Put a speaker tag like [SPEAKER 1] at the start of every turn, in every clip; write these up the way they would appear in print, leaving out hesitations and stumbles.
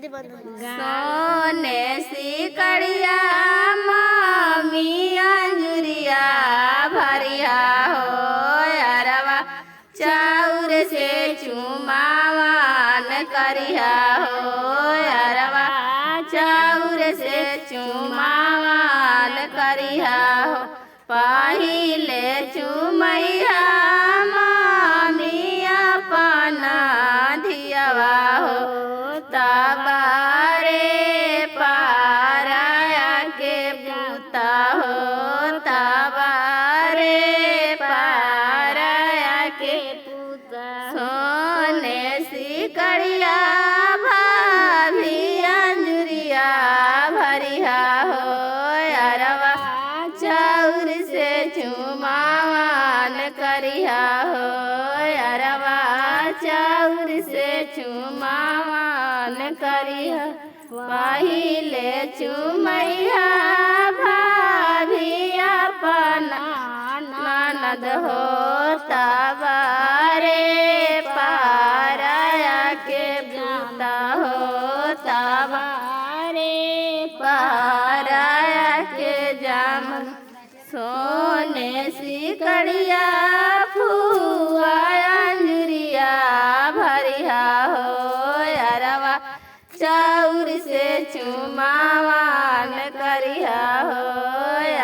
[SPEAKER 1] सोने सिकड़िया मामी अंजुरिया भरिया हो अरवा चाउर से चुमावान करिया हो अरवा चाउर से चुमावान करिया हो पहिले चुमैया मामी अपना धियावा हो तबारे पाराया के बूता हो तबारे पाराया के बूता सोने सिकड़िया भाभी अंजुरिया भरिया हो अरवा चाउर से चुमावान करिया हो अरवा चाउर से चुमावान करिया पहिले चुमैया भाभी अपना ननद हो तबारे पाराया के बूता हो तबारे पाराया के जामन सोने सिकड़िया फुआ अंजुरिया भरिया हो अरवा चाउर से चुमावान करिया हो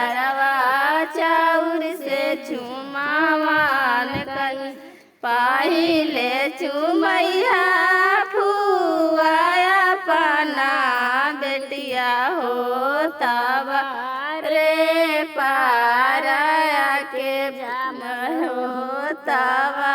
[SPEAKER 1] अरवा चाउर से चुमावान कर पहिले चुमैया फुआ अपना बेटिया हो तबारे पाराया के हो तबा